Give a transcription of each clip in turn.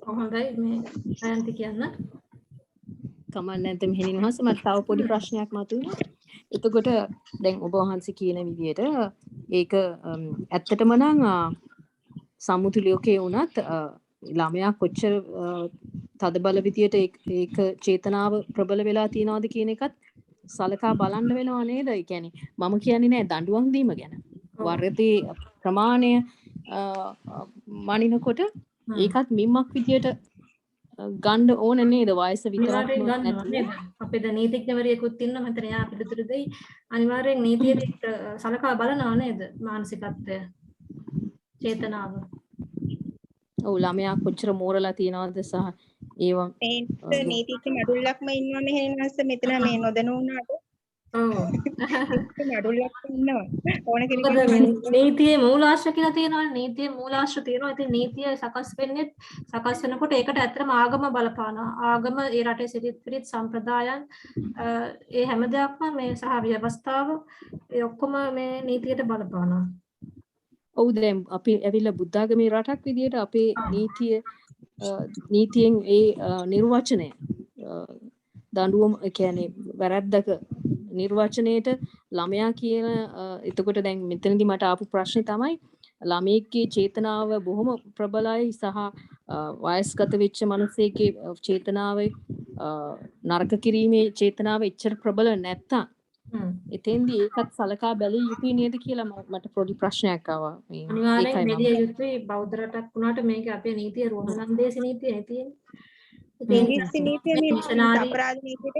හොඳයි මේ අයන්ති කියන්න. කමක් නැත්නම් මෙහෙණින් වහන්සේ මට තව පොඩි ප්‍රශ්නයක් මතුවුණා. එතකොට දැන් ඔබ වහන්සේ කියන විදිහට ඒක ඇත්තටම නම් සම්මුති ලෝකයේ වුණත් ළමයා කොච්චර තදබල විදියට ඒක චේතනාව ප්‍රබල වෙලා තියනවද කියන එකත් සලකා බලන්න වෙනවා නේද? ඒ කියන්නේ මම කියන්නේ නෑ දඬුවම් දීම ගැන. වර්ධේ ප්‍රමාණය මනිනකොට ඒකත් මිම්මක් විදියට ගන්න ඕන නේද? වයස විතරක්ම නැතුව. අපේ ද නීතිඥවරියකුත් ඉන්නවා මතන එයා පිළිතුරු දෙයි. අනිවාර්යෙන් නීතියට සලකා බලනවා නේද? මානසිකත්වය චේතනාව. ඔව් ළමයා කොච්චර මෝරලා තියනවද සහ ඒවා මේ නීතිඥ මඩුල්ලක්ම ඉන්නවා මෙහෙනවස මෙතන මේ නොදැනුණාට. ඔව්. මඩුල්ලක් ඉන්නවා. ඕන කෙනෙක් නීතියේ මූලාශ්‍ර කියලා තියෙනවානේ. නීතියේ මූලාශ්‍ර තියෙනවා. ඉතින් නීතිය සකස් වෙන්නේ සකස් වෙනකොට ඒකට ඇත්තටම ආගම බලපානවා. ආගම ඒ රටේ සිරිත් සම්ප්‍රදායන් ඒ හැම දෙයක්ම මේ සහ ව්‍යවස්ථාව ඒ ඔක්කොම මේ නීතියට බලපානවා. ඔව් දැන් අපි ඇවිල්ලා බුද්ධාගමේ රටක් විදියට අපේ නීතියෙන් ඒ නිර්වචනය දඬුවම කියන්නේ වැරද්දක නිර්වචනයේට ළමයා කියන එතකොට දැන් මෙතනදී මට ආපු ප්‍රශ්නේ තමයි ළමයෙක්ගේ චේතනාව බොහොම ප්‍රබලයි සහ වයස්ගත වෙච්ච මිනිසෙක්ගේ චේතනාවේ නරක කිරීමේ චේතනාව එච්චර ප්‍රබල නැත්තම් එතෙන්දී ඒකත් සලකා බැලිය යුතුයි නේද කියලා මට පොඩි ප්‍රශ්නයක් ආවා. අනිවාර්යෙන් බැලිය යුතුයි බෞද්ධ රටක් වුණාට මේක අපේ නීතිය රෝම නන්දේසි නීතියයි තියෙන්නේ. ඉංග්‍රීසි නීතිය මේ අපරාධ නීතියට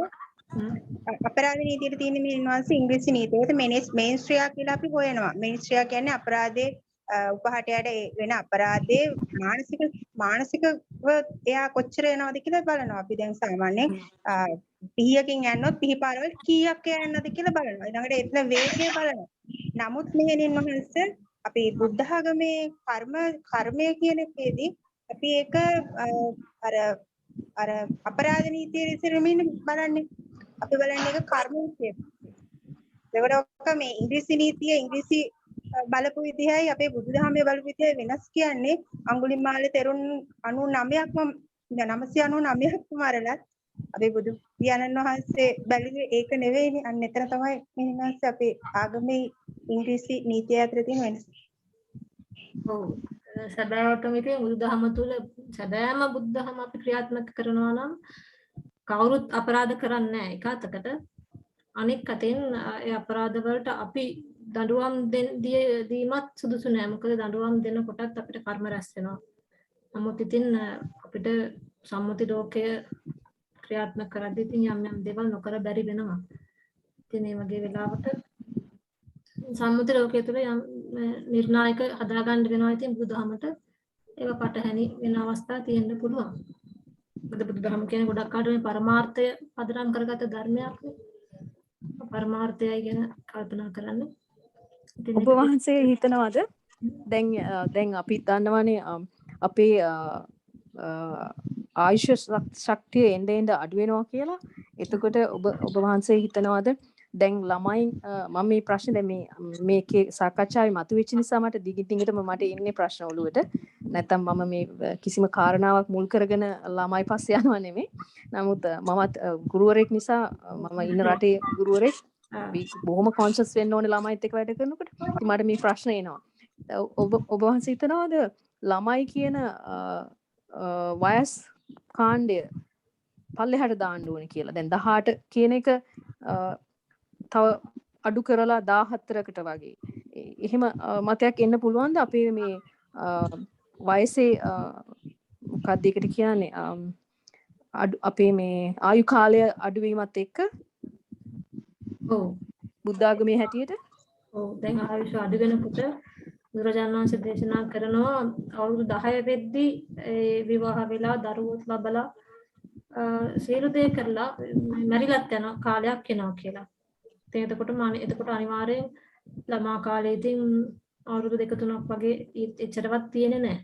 අපරාධ නීතියට තියෙන මේ ඉන්වන්ස් ඉංග්‍රීසි නීතියට මේන්ස්ට්‍රියා කියලා අපි හොයනවා. මේන්ස්ට්‍රියා කියන්නේ අපරාධයේ උපහටයට වෙන අපරාධයේ මානසිකව එයා කොච්චර යනවද කියලා බලනවා. අපි දැන් සාමාන්‍යයෙන් පිහියකින් යනොත් පිහිපාරවල කීයක් යනවද කියලා බලනවා. ඊළඟට එතන වේගය බලනවා. නමුත් මෙහෙණින් වහන්සේ අපි බුද්ධ ආගමේ කර්මය කියන එකේදී අපි ඒක අර අපරාධ නීතියේ ඉස්සරමින් බලන්නේ. අපි බලන්නේ ඒක කර්ම විදියට. ඒකට මේ ඉංග්‍රීසි නීතිය ඉංග්‍රීසි බලපු විදිහයි අපේ බුදුදහමේ බලපු විදිහයි වෙනස් කියන්නේ. අඟුලිමාල තෙරුන් 999ක්ම මරලා අපේ බුදු පියාණන් වහන්සේ බැලුවේ ඒක නෙවෙයිනේ. අන්න එතන තමයි මෙහෙණන්ස් අපේ ආගමේ ඉංග්‍රීසි නීතිය අතර තියෙන වෙනස. ඔව්. සැබෑවටම ඉතින් බුදුදහම තුල සැබෑම බුදුදහම අපි ක්‍රියාත්මක කරනවා නම් කවුරුත් අපරාධ කරන්නේ නැහැ එක අතකට. අනෙක් අතින් ඒ අපරාධ වලට අපි දඬුවම් දීමත් සුදුසු නෑ. මොකද දඬුවම් දෙනකොටත් අපිට කර්ම රැස් වෙනවා. නමුත් ඉතින් අපිට සම්මුති ලෝකය ක්‍රියාත්මක කරද්දී ඉතින් යම් දේවල් නොකර බැරි වෙනවා. ඉතින් මේ වගේ වෙලාවට සම්මුති ලෝකයේ තුල යම් නිර්ණායක හදාගන්න වෙනවා. ඉතින් බුදුදහමට ඒක පටහැනි වෙන අවස්ථා තියෙන්න පුළුවන්. මොකද බුදුදහම කියන්නේ ගොඩක් අය මේ පරමාර්ථය පදනම් කරගත්ත ධර්මයක් නේ. පරමාර්ථයයි ගැන කල්පනා කරන්නේ. ඔබ වහන්සේ හිතනවාද දැන් අපි දන්නවනේ අපේ ආයුෂ ශක්තිය එන්න අඩු වෙනවා කියලා. එතකොට ඔබ වහන්සේ හිතනවාද දැන් ළමයි මම මේ ප්‍රශ්නේ දැන් මේකේ සාකච්ඡාවේ මතුවෙච්ච නිසා මට දිගින්ම මට එන්නේ ප්‍රශ්න ඔළුවට. නැත්තම් මම මේ කිසිම කාරණාවක් මුල් කරගෙන ළමයි පස්සේ යනවා නෙමෙයි. නමුත් මමත් ගුරුවරයෙක් නිසා මම ඉන්න රටේ ගුරුවරයෙක් බොහොම කොන්ෂස් වෙන්න ඕනේ ළමයිත් එක්ක වැඩ කරනකොට. ඉතින් මට මේ ප්‍රශ්න එනවා. ඔබ වහන්සේ හිතනවාද ළමයි කියන වයස් කාණ්ඩය පල්ලෙහාට දාන්න ඕනේ කියලා. දැන් 18 කියන එක තව අඩු කරලා 14කට වගේ. එහෙම මතයක් එන්න පුළුවන්ද අපේ මේ වයසේ මොකක්ද ඒකට කියන්නේ අපේ මේ ආයු කාලය අඩුවීමත් එක්ක ඔව් බුද්ධාගමේ හැටියට ඔව් දැන් ආයුෂ අඩු වෙනකොට බුදුරජාණන් වහන්සේ දේශනා කරනවා අවුරුදු 10 වෙද්දී ඒ විවාහ වෙලා දරුවොත් ලබලා සියලු දේ කරලා මැරිලත් යන කාලයක් එනවා කියලා. එතකොට අනිවාර්යෙන් ළමා කාලේ ඉතින් අවුරුදු 2-3ක් වගේ එච්චරවත් තියෙන්නේ නැහැ.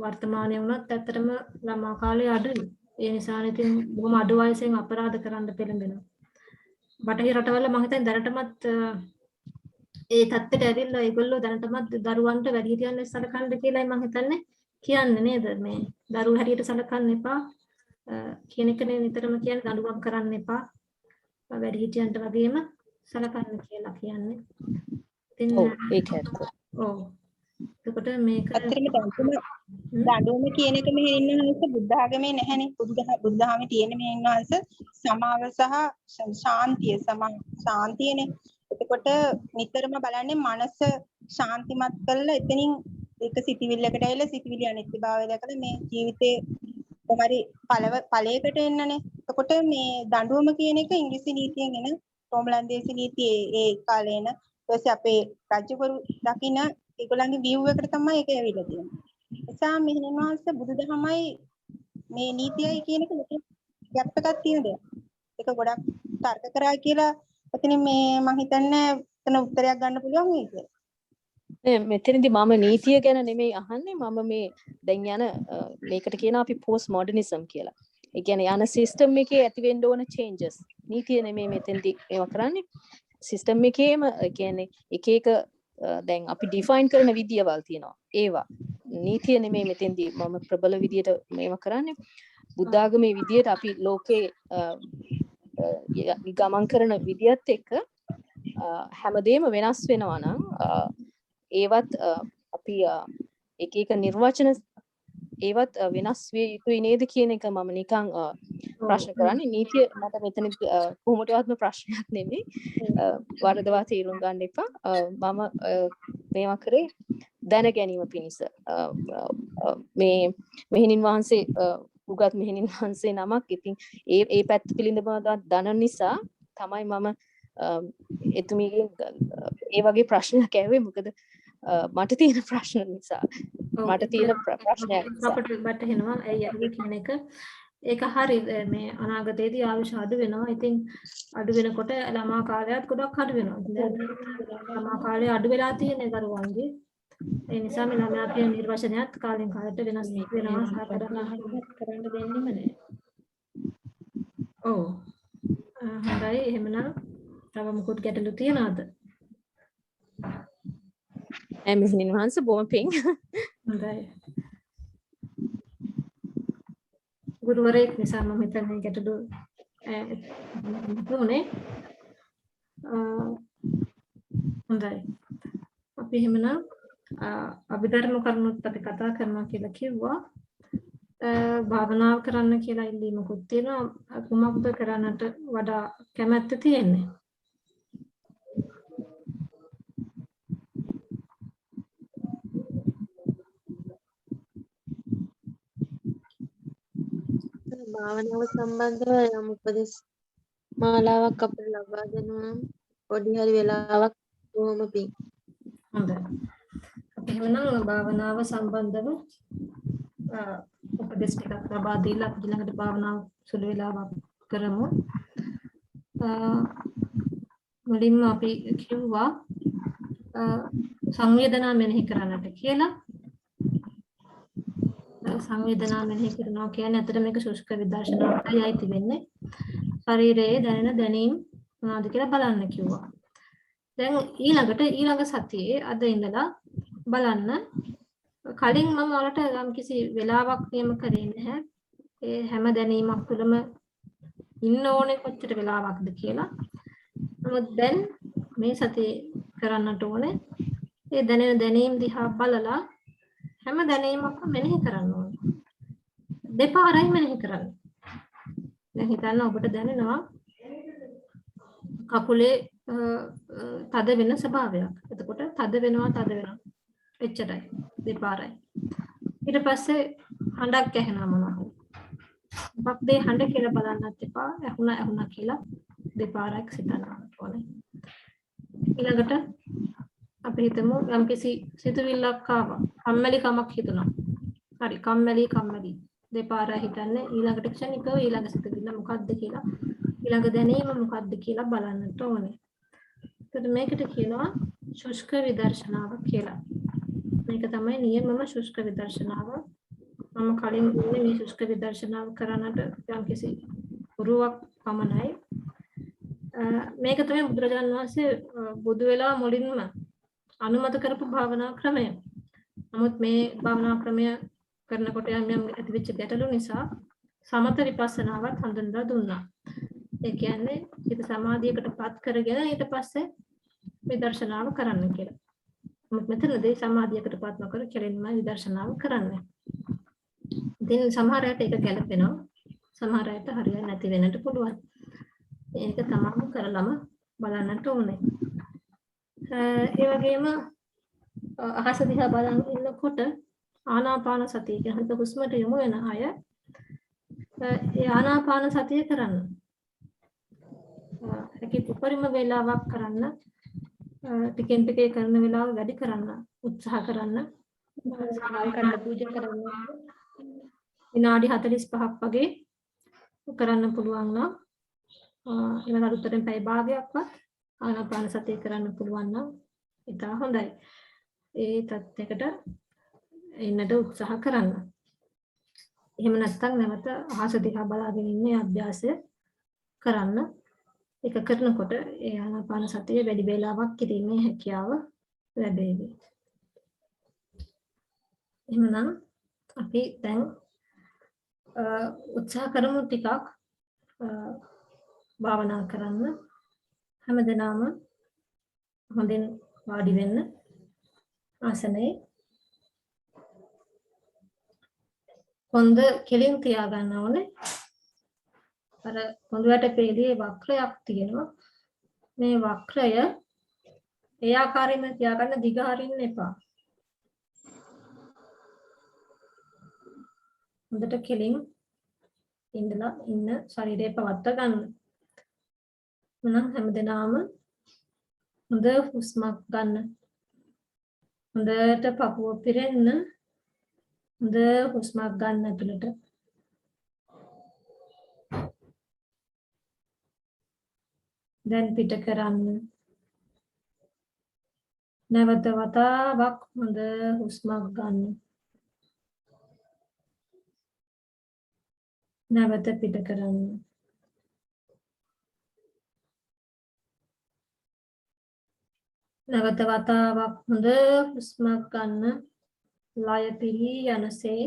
වර්තමානයේ වුණත් ඇත්තටම ළමා කාලේ අඩුයි. ඒ නිසා ඉතින් බොහොම අඩු වයසෙන් අපරාධ කරන්න පෙළඹෙනවා. බටහිර රටවල මම හිතන්නේ දැනටමත් ඒ තත්ත්වයට ඇවිල්ලා ඒගොල්ලෝ දැනටමත් දරුවන්ට වැඩිහිටියන් ලෙස සලකන්න කියලායි මම හිතන්නේ. කියන්නේ නේද මේ දරුවෝ හැටියට සලකන්න එපා කියන එකනේ නිතරම කියන්නේ දඬුවම් කරන්න එපා වැඩිහිටියන්ට වගේම සලකන්න කියලා කියන්නේ. ඉතින් ඔව් ඒක ඇත්ත. ඔව්. එතකොට මේක ඇත්තටම දඬුවම කියන එක මෙහෙ ඉන්නවහන්ස බුද්ධ ආගමේ නැහැනේ. බුද්ධ ආගමේ තියෙන මෙහෙ ඉන්නවහන්ස සමාව සහ ශාන්තිය ශාන්තියනේ. එතකොට නිතරම බලන්නේ මනස ශාන්තිමත් කරලා එතනින් එක සිතිවිල්ලකට ඇවිල්ලා සිතිවිලි අනිත්‍යභාවය දැකලා මේ ජීවිතේ කොහරි ඵලයකට එන්නනේ. එතකොට මේ දඬුවම කියන එක ඉංග්‍රීසි නීතියෙන් එන රෝමලන්දේසි නීතියේ ඒ කාලේ එන ඊට පස්සේ අපේ රජවරු දකින්න ඒගොල්ලන්ගේ view එකට තමයි ඒක ඇවිල්ලා තියෙන්නේ. එසා මෙහෙණන්වහන්ස බුදුදහමයි මේ නීතියයි කියන එක ලොකු ගැප් එකක් තියෙන දෙයක්. ඒක ගොඩක් තර්ක කරා කියලා ඔතන මේ මම හිතන්නේ එතන උත්තරයක් ගන්න පුළුවන් වෙයි කියලා. මෙතනදී මම නීතිය ගැන නෙමෙයි අහන්නේ මම මේ දැන් යන මේකට කියනවා අපි පෝස්ට් මොඩර්නිසම් කියලා. ඒ කියන්නේ යන සිස්ටම් එකේ ඇති වෙන්න ඕන චේන්ජස්. නීතිය නෙමෙයි මෙතනදී ඒවා කරන්නේ. සිස්ටම් එකේම ඒ කියන්නේ එක එක දැන් අපි ඩිෆයින් කරන විදියවල් තියෙනවා. ඒවා නීතිය නෙමෙයි මෙතෙන්දී මම ප්‍රබල විදියට මේව කරන්නේ. බුද්ධ ආගමේ විදියට අපි ලෝකේ ගමන් කරන විදියත් එක්ක හැමදේම වෙනස් වෙනවා නම් ඒවත් අපි එක එක නිර්වචන ඒවත් වෙනස් විය යුතුයි නේද කියන එක මම නිකන් ප්‍රශ්න කරන්නේ. නීතිය මට මෙතන කොහොමදවත්ම ප්‍රශ්නයක් නෙමෙයි. වරදවා තේරුම් ගන්න එපා. මම මේවා කරේ දැන ගැනීම පිණිස. මේ මෙහෙණින් වහන්සේ උගත් මෙහෙණින් වහන්සේ නමක්. ඉතින් ඒ පැත්ත පිළිබඳව දන්න නිසා තමයි මම එතුමියගෙන් ඒ වගේ ප්‍රශ්නයක් ඇහුවේ. මොකද මට තියෙන ප්‍රශ්න නිසා මට තියෙන ප්‍රශ්නයක් අපිට වැටහෙනවා ඇයි අපි කියන එක ඒක හරි මේ අනාගතයේදී ආයුෂ අඩු වෙනවා. ඉතින් අඩු වෙනකොට ළමා කාලයත් ගොඩක් අඩු වෙනවා. දැන් ළමා කාලය අඩු වෙලා තියෙන දරුවන්ගේ ඒ නිසා මේ ළමයාගේ නිර්වචනයත් කාලෙන් කාලට වෙනස් වෙනවා. කරන්න දෙන්නෙම නෑ. ඔව්. හරි එහෙමනම් තව මොකුත් ගැටලු තියනවද? මෙහෙණින් වහන්සේ බොහොම පිං. හොඳයි. ගුරුවරයෙක් නිසා මම හිතන්නේ ගැටලු දුන්නේ. හොඳයි. අපි එහෙමනම් අභිධර්ම කරුණුත් අපි කතා කරනවා කියලා කිව්වා. භාවනාව කරන්න කියලා ඉල්ලීමකුත් තියෙනවා. කුමක්ද කරන්නට වඩා කැමැත්ත තියෙන්නේ? භාවනාව සම්බන්ධව යම් උපදෙස් මාලාවක් අපිට ලබා දෙනවා පොඩි හරි වෙලාවක් කොහොම පිං. හොඳයි. අපි එහෙනම් භාවනාව සම්බන්ධව උපදෙස් ටිකක් ලබා දීලා අපි ළඟට භාවනාව සුළු වෙලාවක් කරමු. මුලින්ම අපි කිව්වා සංවේදනා මෙනෙහි කරන්නට කියලා. සංවේදනා මෙනෙහි කරනවා කියන්නේ අතට මේක ශුෂ්ක විදර්ශනාවටයි අයිති වෙන්නේ. ශරීරයේ දැනෙන දැනීම් මොනවද කියලා බලන්න කිව්වා. දැන් ඊළඟ සතියේ අද ඉඳලා බලන්න. කලින් මම ඔයාලට යම්කිසි වෙලාවක් නියම කරේ නැහැ. ඒ හැම දැනීමක් තුළම ඉන්න ඕනේ කොච්චර වෙලාවක්ද කියලා. නමුත් දැන් මේ සතියේ කරන්නට ඕනේ ඒ දැනෙන දැනීම් දිහා බලලා හැම දැනීමක්ම මෙනෙහි කරන්න ඕනේ. දෙපාරයි මෙනෙහි කරන්න. දැන් හිතන්න ඔබට දැනෙනවා කකුලේ තද වෙන ස්වභාවයක්. එතකොට තද වෙනවා. එච්චරයි. දෙපාරයි. ඊට පස්සේ හඬක් ඇහෙනවා මොනවා. මොකක්ද ඒ හඬ කියලා බලන්නත් එපා. ඇහුණා කියලා දෙපාරක් සිතන්න ඕනේ. ඊළඟට අපි හිතමු යම්කිසි සිතුවිල්ලක් ආවා. කම්මැලිකමක් හිතුණා. හරි කම්මැලි දෙපාරයි හිතන්නේ. ඊළඟට ක්ෂණිකව ඊළඟ සිතුවිල්ල මොකක්ද කියලා ඊළඟ දැනීම මොකක්ද කියලා බලන්නට ඕනේ. එතකොට මේකට කියනවා ශුෂ්ක විදර්ශනාව කියලා. මේක තමයි නියමම ශුෂ්ක විදර්ශනාව. මම කලින් කියන්නේ මේ ශුෂ්ක විදර්ශනාව කරන්නට යම්කිසි පුරුවක් පමණයි. මේක තමයි බුදුරජාණන් වහන්සේ බුදු වෙලා මුලින්ම අනුමත කරපු භාවනා ක්‍රමය. නමුත් මේ භාවනා ක්‍රමය කරනකොට යම් ඇතිවෙච්ච ගැටලු නිසා සමත විපස්සනාවත් හඳුන්වලා දුන්නා. ඒ කියන්නේ හිත සමාධියකටපත් කරගෙන ඊට පස්සේ විදර්ශනාව කරන්න කියලා. මොකද මෙතනදී සමාධියකටපත් නොකර කෙලින්ම විදර්ශනාව කරන්න. ඉතින් සමහර අයට ඒක ගැලපෙනවා. සමහර අයට හරියන්නේ නැති වෙන්නට පුළුවන්. ඒක තමම කරලම බලන්නට ඕනේ. ඒ වගේම අහස දිහා බලන් ඉන්නකොට ආනාපාන සතිය කියන හිත හුස්මට යොමු වෙන අය ඒ ආනාපාන සතිය කරන්න. ඒක උපරිම වේලාවක් කරන්න. ටිකෙන් ටික කරන වෙලාව වැඩි කරන්න උත්සාහ කරන්න. සාකච්ඡා පූජා කරන්න. විනාඩි 45ක් වගේ කරන්න පුළුවන් නම් ඊළඟ අරුතරෙන් පැය භාගයක්වත් ආනාපාන සතිය කරන්න පුළුවන් නම් ඒක හොඳයි. ඒ තත්යකට එන්නට උත්සාහ කරන්න. එහෙම නැත්නම් නැවත අහස දිහා බලාගෙන ඉන්න අභ්‍යාසය කරන්න. ඒක කරනකොට ඒ ආනාපාන සතිය වැඩි වේලාවක් කිරීමේ හැකියාව ලැබෙවි. එහෙනම් අපි දැන් උත්සාහ කරමු ටිකක් භාවනා කරන්න. හැමදෙනාම හොඳින් වාඩි වෙන්න ආසනයේ කොන්ද කෙලින් තියාගන්න ඕනේ. අර කොන්දට පෙළේ වක්‍රයක් තියෙනවා. මේ වක්‍රය ඒ ආකාරයෙන්ම තියාගන්න, දිග හරින්න එපා. හොඳට කෙලින් ඉන්න ශරීරය පවත්වා ගන්න. මනම් හැමදෙනාම හොඳ හුස්මක් ගන්න. හොඳට පපුව පිරෙන්න. හොඳ හුස්මක් ගන්න ඇතුළට. දැන් පිට කරන්න. නැවත වතාවක් හොඳ හුස්මක් ගන්න. නැවත පිට කරන්න. නැවත වතාවක් හොඳ හුස්මක් ගන්න. ලය පිරී යනසේ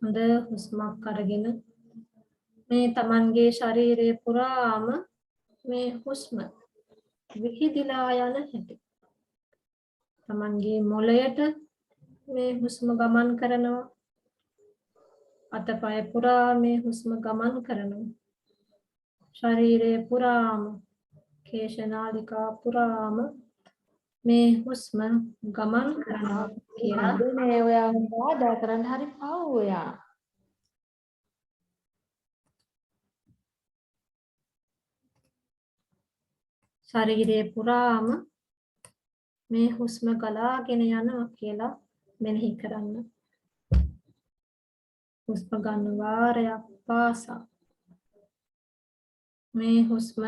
හොඳ හුස්මක් අරගෙන මේ තමන්ගේ ශරීරය පුරාම මේ හුස්ම විහිදිලා යන හැටි. තමන්ගේ මොළයට මේ හුස්ම ගමන් කරනවා. අතපය පුරා මේ හුස්ම ගමන් කරනවා. ශරීරය පුරාම, කේශනාලිකා පුරාම මේ හුස්ම ගමන් කරනවා කියලා. නේ ඔයා බාධා කරන්න හරි පව් ඔයා. ශරීරයේ පුරාම මේ හුස්ම ගලාගෙන යනවා කියලා මෙනෙහි කරන්න. හුස්ම ගන්න වාරයක් පාසා මේ හුස්ම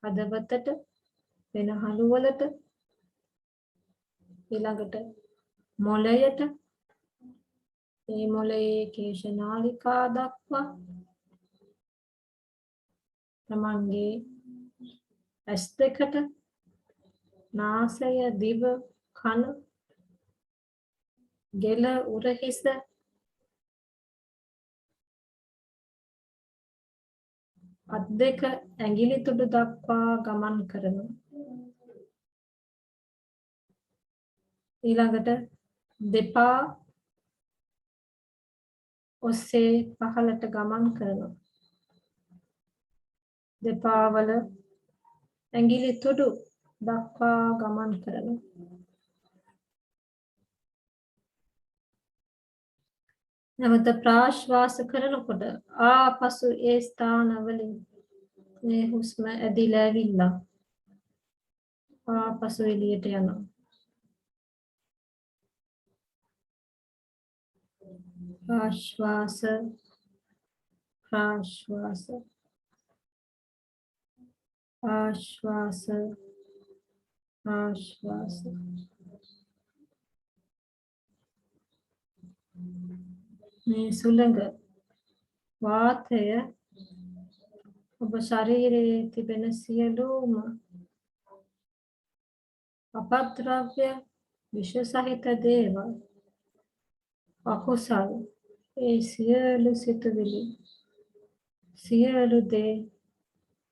හදවතට, වෙනහළු වලට, ඊළඟට මොළයට, මේ මොළයේ කේශනාලිකා දක්වා, තමන්ගේ ඇස් දෙකට, නාසය, දිව, කන, ගෙල, උරහිස, අත් දෙක, ඇඟිලි තුඩු දක්වා ගමන් කරනවා. ඊළඟට දෙපා ඔස්සේ පහළට ගමන් කරනවා. දෙපා වල ඇඟිලි තුඩු දක්වා ගමන් කරනවා. නැවත ප්‍රාශ්වාස කරනකොට ආපසු ඒ ස්ථානවලින් මේ හුස්ම ඇදිලා ඇවිල්ලා ආපසු එළියට යනවා. ආශ්වාස ප්‍රාශ්වාස ආශ්වාස ආශ්වාස. මේ සුළඟ වාතය ඔබ ශරීරයේ තිබෙන සියලුම අපද්‍රව්‍ය, විෂ සහිත දේවල් අකුසල් ඒ සියලු සිතුවිලි සියලු දේ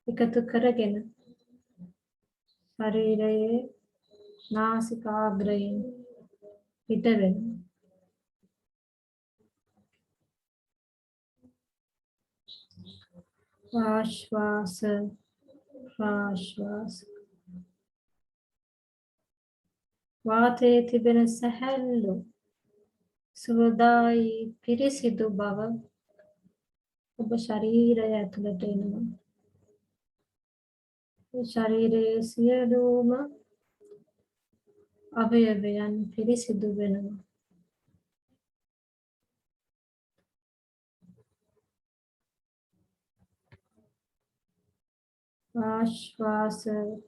එකතු කරගෙන ශරීරයේ නාසිකාග්‍රයෙන් පිටවෙන ආශ්වාස ප්‍රාශ්වාස වාතයේ තිබෙන සැහැල්ලු සුවදායි පිරිසිදු බව ඔබ ශරීරය ඇතුළට එනවා. ශරීරයේ සියලුම අවයවයන් පිරිසිදු වෙනවා. ආශ්වාස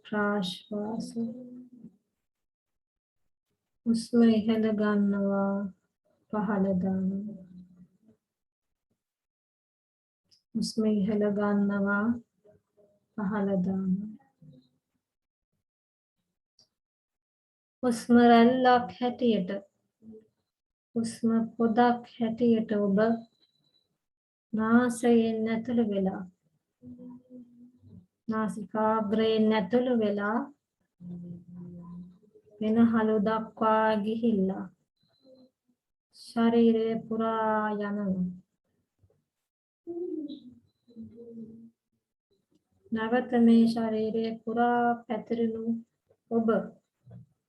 ප්‍රාශ්වාස හුස්ම ඉහළ ගන්නවා පහළ දානවා. හුස්ම ඉහළ ගන්නවා පහළ දානවා. හුස්ම රැල්ලක් හැටියට හුස්ම පොදක් හැටියට ඔබ නාසයෙන් ඇතුළු වෙලා නාසිකාග්‍රයෙන් ඇතුළු වෙලා වෙනහළු දක්වා ගිහිල්ලා ශරීරය පුරා යනවා. නැවත මේ ශරීරය පුරා පැතිරුණු ඔබ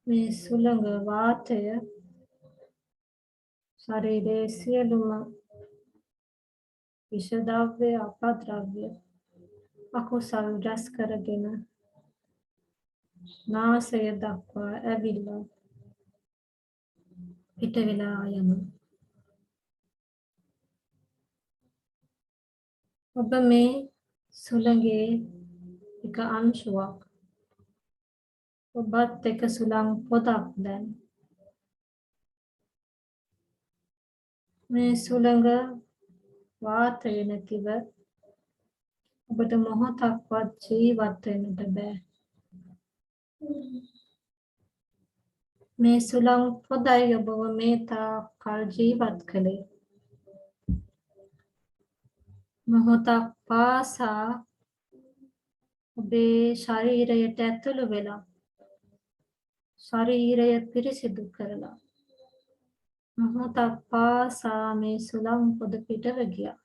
මේ සුළඟ වාතය ශරීරයේ සියලුම විෂද්‍රව්‍ය අපද්‍රව්‍ය අකුසල් රැස් කරගෙන නාසය දක්වා ඇවිල්ලා පිට වෙලා යනවා. ඔබ මේ සුළඟේ එක අංශුවක් ඔබත් එක සුළං පොදක් දැන් මේ සුළඟ වාතය නැතිව ඔබට මොහොතක්වත් ජීවත් වෙන්නට බෑ. මේ සුළං පොදයි ඔබව මේ තාක් කල් ජීවත් කළේ. මොහොතක් පාසා ඔබේ ශරීරයට ඇතුළු වෙලා ශරීරය පිරිසිදු කරලා මොහොතක් පාසා මේ සුළං පොද පිටව ගියා.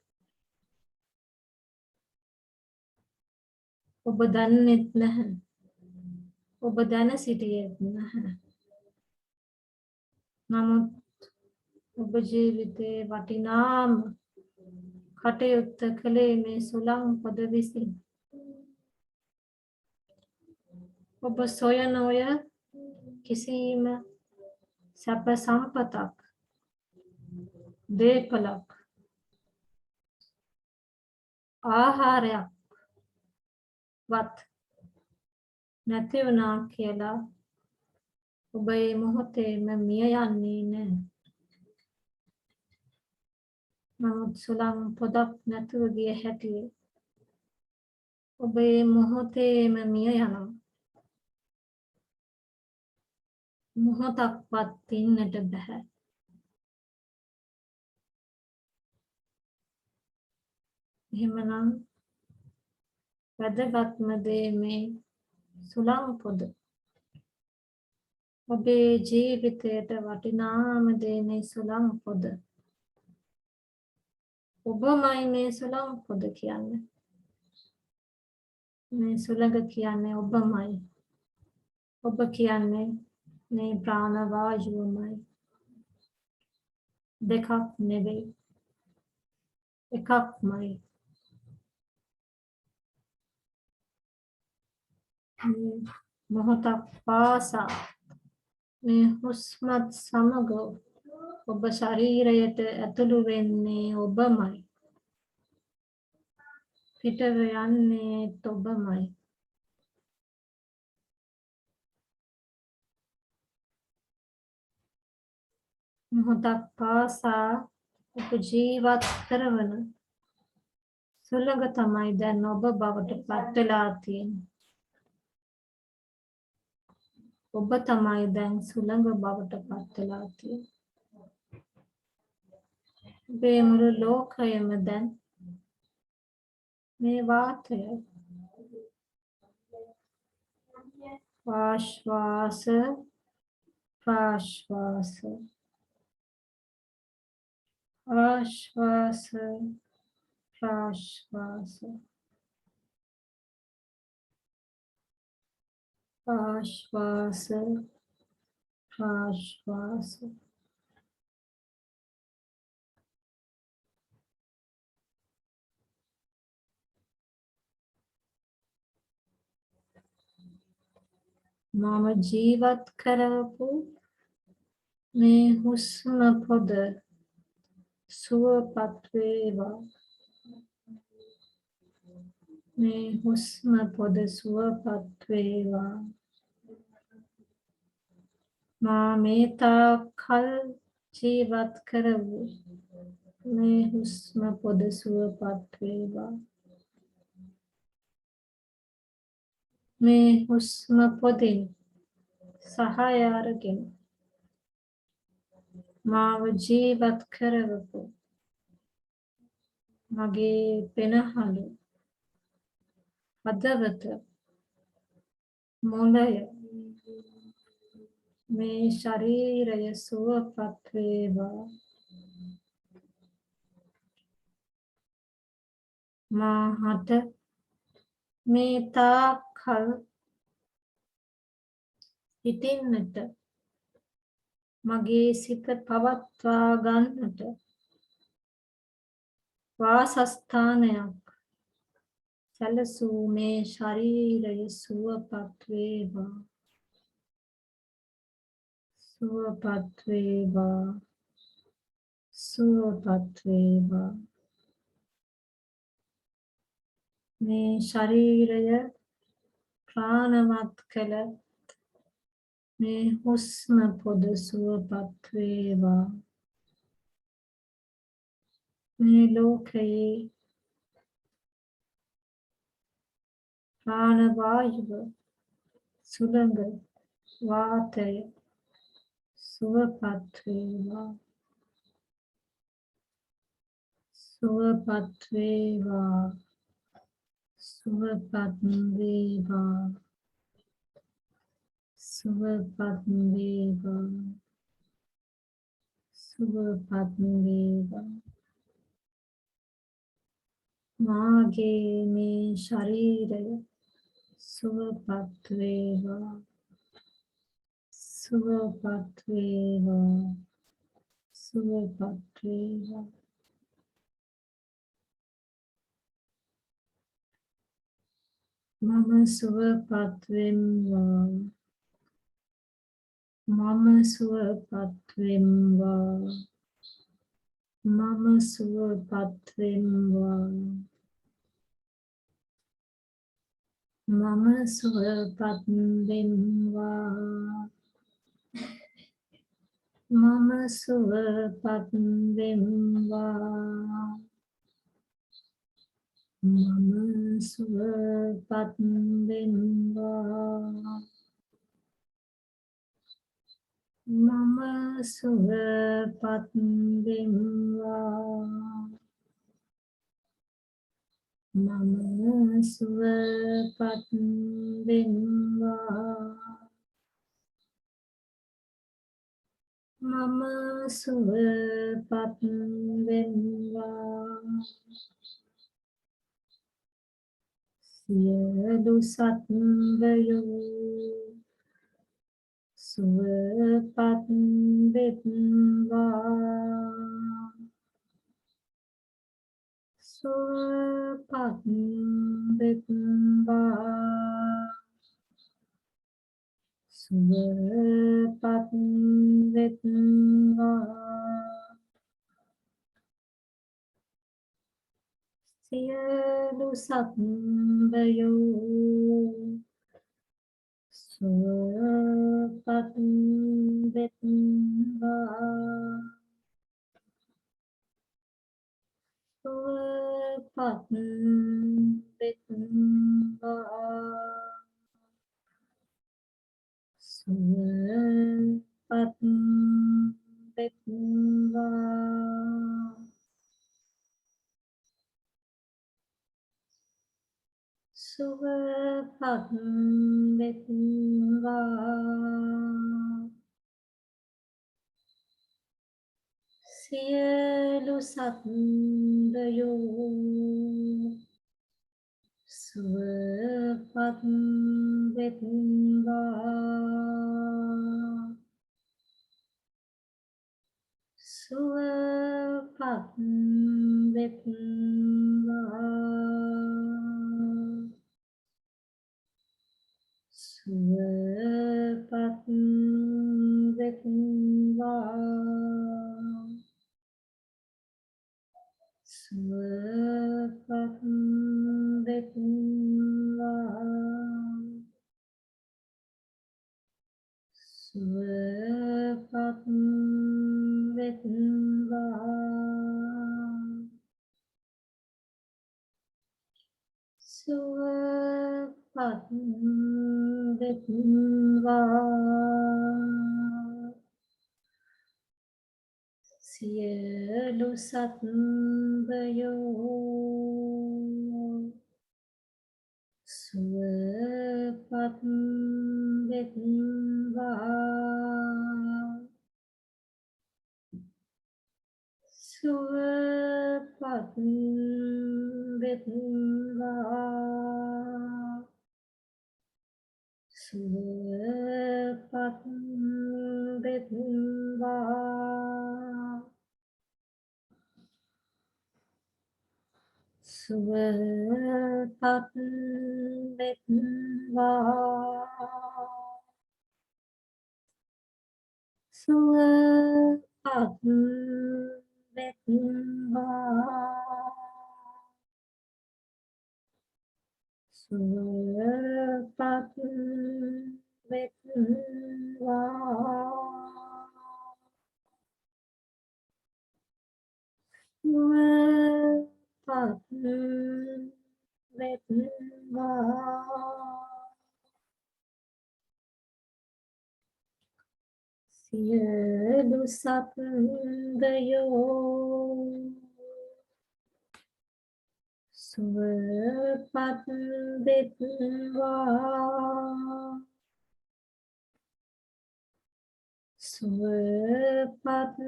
ඔබ දන්නේත් නැහැ. ඔබ දැන සිටියෙත් නැහැ. නමුත් ඔබ ජීවිතේ වටිනාම කටයුත්ත කළේ මේ සුළං පොද විසින්. ඔබ සොයන ඔය කිසිම සැප සම්පතක් දේපලක් ආහාරයක් වත් නැති වුණා කියලා ඔබ මේ මොහොතේම මිය යන්නේ නැහැ. නමුත් සුළං පොදක් නැතුව ගිය හැටි ඔබ මේ මොහොතේම මිය යනවා. මොහොතක්වත් ඉන්නට බෑ. එහෙමනම් වැදගත්ම දේ මේ සුළං පොද. ඔබේ ජීවිතයට වටිනාම දේ මේ සුළං පොද. ඔබමයි මේ සුළං පොද කියන්නේ. මේ සුළඟ කියන්නේ ඔබමයි. ඔබ කියන්නේ මේ ප්‍රාණ වායුවමයි. දෙකක් නෙවෙයි. එකක්මයි. මොහොතක් පාසා මේ හුස්මත් සමග ඔබ ශරීරයට ඇතුළු වෙන්නේ ඔබමයි. පිටව යන්නේ ඔබමයි. මොහොතක් පාසා ඔබ ජීවත් කරවන සුළඟ තමයි දැන් ඔබ බවට පත් වෙලා තියෙන්නේ. ඔබ තමයි දැන් සුළඟ බවට පත් වෙලා තියෙන්නේ. අපේ මුළු ලෝකයම දැන් මේ වාතය ආශ්වාස ප්‍රාශ්වාස ආශ්වාස ප්‍රාශ්වාස ආශ්වාස ප්‍රාශ්වාස මම ජීවත් කරපු මේ හුස්ම පොද සුවපත් වේවා මේ හුස්ම පොද සුවපත් වේවා මා මේ තාකල් ජීවත් කරවු මේ හුස්ම පොද සුවපත් වේවා මේ හුස්ම පොදින් සහාය අරගෙන මාව ජීවත් කරවපු මගේ පෙනහළු හදවත මොළය මේ ශරීරය සුවපත් වේවා මාහට මේ තාකල් හිටින්නට මගේ සිත පවත්වා ගන්නට වාසස්ථානයක් සැලසූ මේ ශරීරය සුවපත් වේවා සුවපත් වේවා සුවපත් වේවා මේ ශරීරය ප්‍රාණවත් කළ මේ හුස්ම පොද සුවපත් වේවා මේ ලෝකයේ ප්‍රාණවායුව සුළඟ වාතය සුවපත් වේවා සුවපත් වේවා සුවපත් වේවා සුවපත් වේවා සුවපත් වේවා මාගේ මේ ශරීරය සුවපත් වේවා සුවපත් වේවා සුවපත් වේවා මම සුවපත් වෙම්වා මම සුවපත් වෙම්වා මම සුවපත් වෙම්වා මම සුවපත් වෙම්වා මම සුවපත් වෙම්වා මම සුවපත් වෙම්වා මම සුවපත් වෙම්වා මම සුවපත් වෙම්වා මම සුවපත් වෙම්වා සියලු සත්වයෝ සුවපත් වෙත්වා සුවපත් වෙත්වා සුවපත් වෙත්වා සියලු සත්වයෝ සුවපත් වෙත්වා සුවපත් වෙත්වා සුවපත් වෙත්වා සියලු සත්වයෝ සුවපත් වෙත්වා සුවපත් වෙත්වා සුවපත් වෙත්වා සුවපත් වෙත්වා සුවපත් වෙත්වා සුවපත් වෙත්වා සියලු සත්වයෝ සුවපත් වෙත්වා සුවපත් වෙත්වා සුවපත් වෙත්වා සුවපත් වෙත්වා සුවපත් වෙත්වා සුවපත් වෙත්වා සුවපත් වෙත්වා සියලු සත්වයෝ සුවපත් වෙත්වා සුවපත්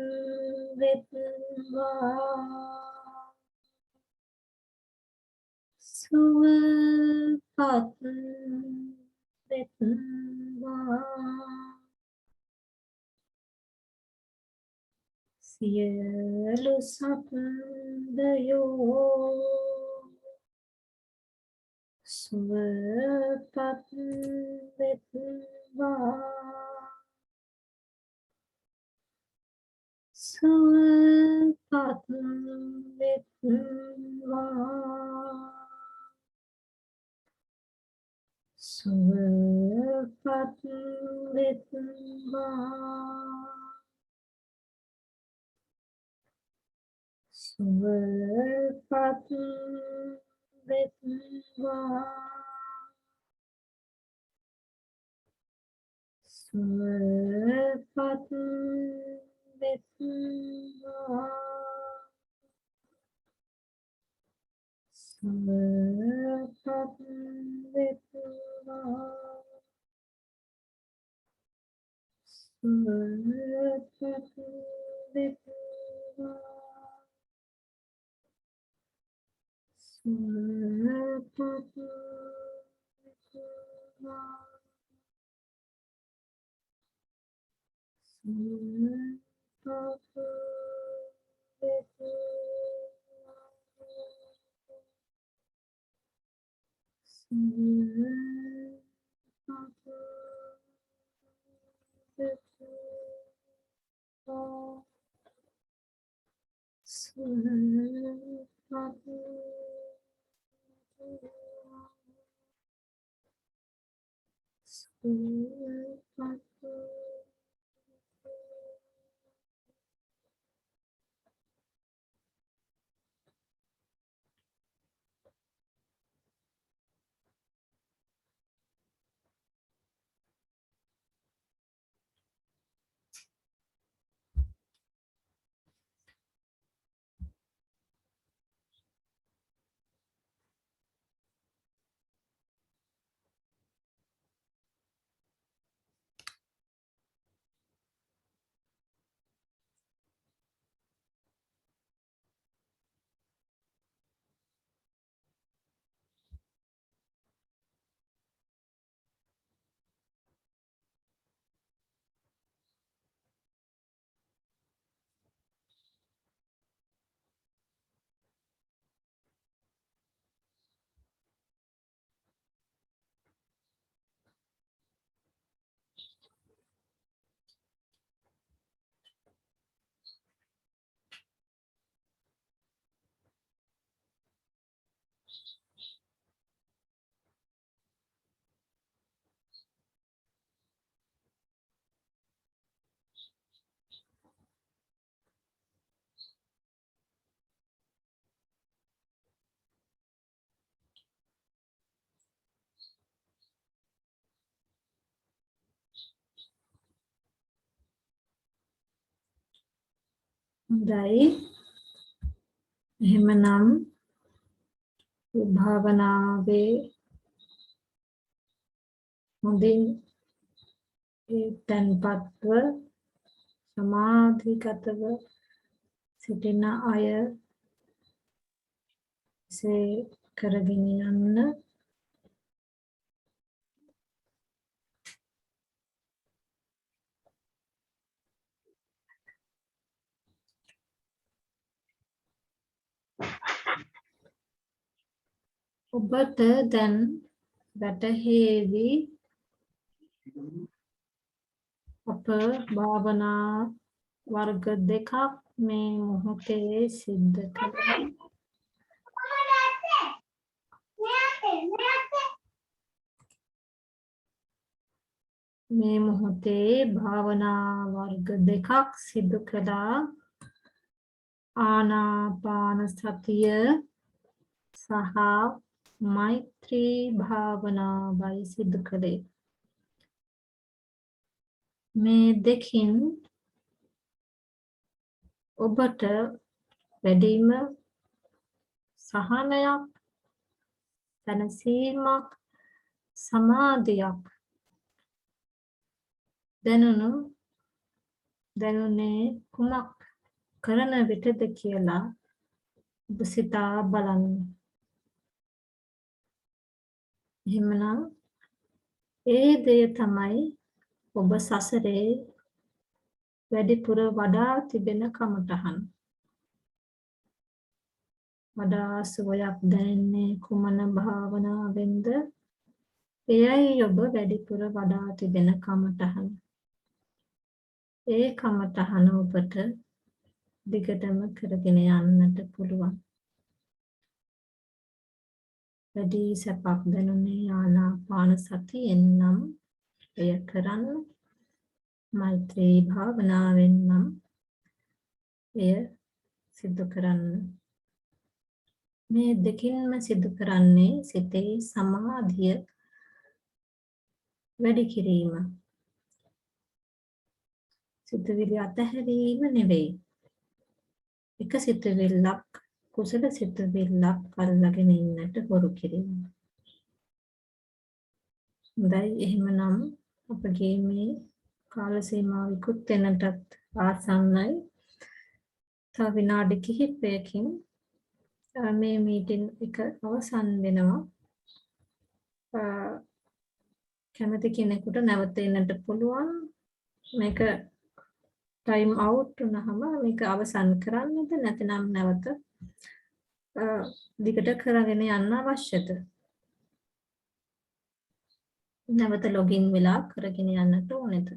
වෙත්වා සුවපත් වෙත්වා සියලු සත්වයෝ සුවපත් වෙත්වා සුවපත් වෙත්වා සුවපත් වෙත්වා සුවපත් වෙත්වා සුවපත් වෙත්වා සුවපත් වෙත්වා සුවපත් වෙත්වා සුවපත් වෙත්වා සුවපත් හොඳයි. එහෙමනම් භාවනාවේ හොඳින් ඒ තන්පත්ව සමාධිගතව සිටින අය සේ කරගෙන යන්න. ඔබට දැන් වැටහෙවි අප භාවනා වර්ග දෙකක් මේ මොහොතේ සිද්ධ කළා. මේ මොහොතේ භාවනා වර්ග දෙකක් සිදු කළා. ආනාපාන සතිය සහ මෛත්‍රී භාවනාවයි සිදු කළේ. මේ දෙකින් ඔබට වැඩිම සහනයක්, දැනසීමක්, සමාධියක් දැනුනේ කුමක් කරන විටද කියලා ඔබ සිතා බලන්න. එහෙමනම් ඒ දේ තමයි ඔබ සසරේ වැඩිපුර වඩා තිබෙන කමටහන්. වඩා සුවයක් දැනෙන්නේ කුමන භාවනාවෙන්ද? එයයි ඔබ වැඩිපුර වඩා තිබෙන කමටහන. ඒ කමටහන ඔබට දිගටම කරගෙන යන්නට පුළුවන්. වැඩි සැපක් දැනුනේ ආනාපාන සතියෙන් නම් එය කරන්න. මෛත්‍රී භාවනාවෙන් නම් එය සිදු කරන්න. මේ දෙකින්ම සිදු කරන්නේ සිතේ සමාධිය වැඩි කිරීම. සිතුවිලි අතහැරීම නෙවෙයි. එක සිතුවිල්ලක් කුසල සිතුවිල්ලක් අල්ලගෙන ඉන්නට හොරු කිරීම. හොඳයි, එහෙමනම් අපගේ මේ කාල සීමාව ඉක්ුත් වෙනටත් ආසන්නයි. තව විනාඩි කිහිපයකින් මේ මීටින් එක අවසන් වෙනවා. කැමති කෙනෙකුට නැවත එන්නට පුළුවන්. මේක ටයිම් අවුට් වුණාම මේක අවසන් කරන්නද නැත්නම් නැවත දිගට කරගෙන යන්න අවශ්‍යද? නැවත ලොගින් වෙලා කරගෙන යන්නට ඕනේද?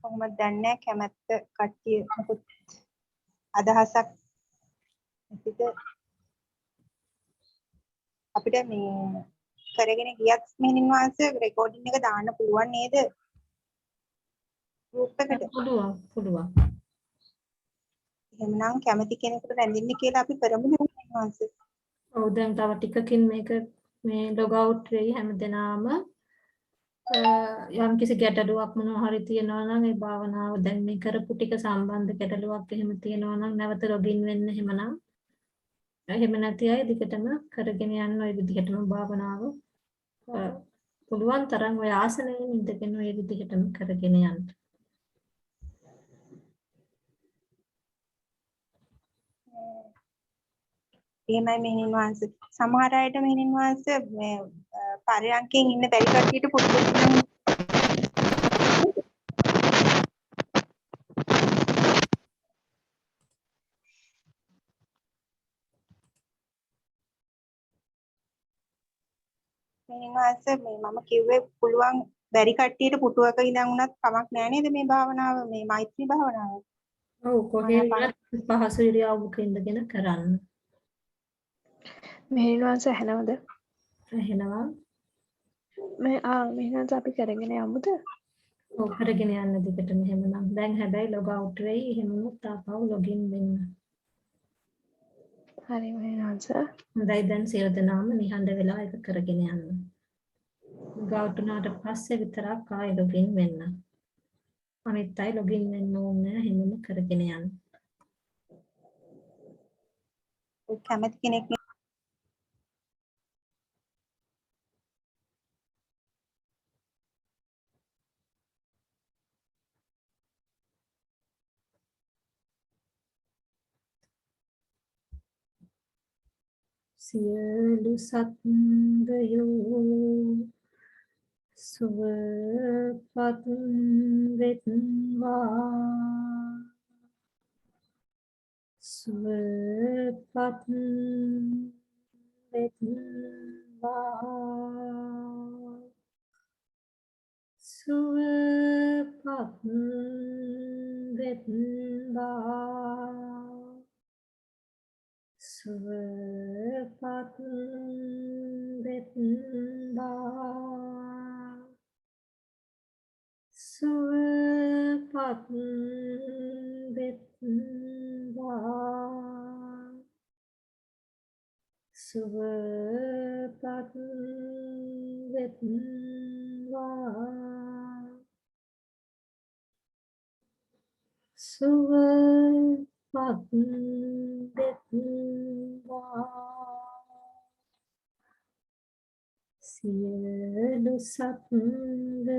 කොහොමද දන්නේ කැමැත්ත කට්ටිය මොකද අදහසක් පිට අපිට මේ කරගෙන ගියත් මෙහෙණින් වාසේ රෙකෝඩින් එක දාන්න පුළුවන් නේද? ගෲප් එකට පුළුවන්. එහෙනම් කැමති කෙනෙකුට රැඳින්න කියලා අපි කරමු මෙහෙණින් වාසේ. ඔව්, දැන් තව ටිකකින් මේක මේ ලොග් අවුට් වෙයි හැමදෙනාම. යම් කිසි ගැටලුවක් මොනවා හරි තියෙනවා නම් ඒ භාවනාව දැන් මේ කරපු ටික සම්බන්ධ ගැටලුවක් එහෙම තියෙනවා නම් නැවත ලොගින් වෙන්න. එහෙම නැති අය දිගටම කරගෙන යන්න ওই විදිහටම භාවනාව පුළුවන් තරම් ඔය ආසනයේ ඉඳගෙන ඔය විදිහටම කරගෙන යන්න. එහෙමයි මෙහෙණින් වාසේ. සමහර අයට මෙහෙණින් වාසේ මේ පරයන්කෙන් ඉන්න බැරි කට්ටියට පුරුදු වෙනවා. මෙහෙණින් වාසේ මම කිව්වේ පුළුවන් බැරි කට්ටියට පුටුවක ඉඳන් උනත් කමක් නැහැ නේද මේ භාවනාව, මේ මෛත්‍රී භාවනාව? ඔව්, කොහේ වුණත් පහසු ඉරියව්වක ඉඳගෙන කරන්න. මෙහෙණින් වාසේ ඇහෙනවද? ඇහෙනවා. මෙහෙනම් අපි කරගෙන යමුද? ඔව් කරගෙන යන්න දිගටම එහෙමනම්. දැන් හැබැයි log out වෙයි. එහෙමම තාපහු login වෙන්න. හරි මෙහෙනම් සර්. හොඳයි දැන් සියලු දෙනාම නිහඬ වෙලා ඒක කරගෙන යන්න. log out වුණාට පස්සේ විතරක් ආයෙ login වෙන්න. අනිත් අය login වෙන්න ඕනේ නැහැ. එහෙමම කරගෙන යන්න. කැමති කෙනෙක් සියලු සත්වයෝ සුවපත් වෙත්වා සුවපත් වෙත්වා සුවපත් වෙත්වා සුවපත් වෙත්වා සුවපත් වෙත්වා සුවපත් වෙත්වා සුවපත් වෙත්වා සියලු සත්වයෝ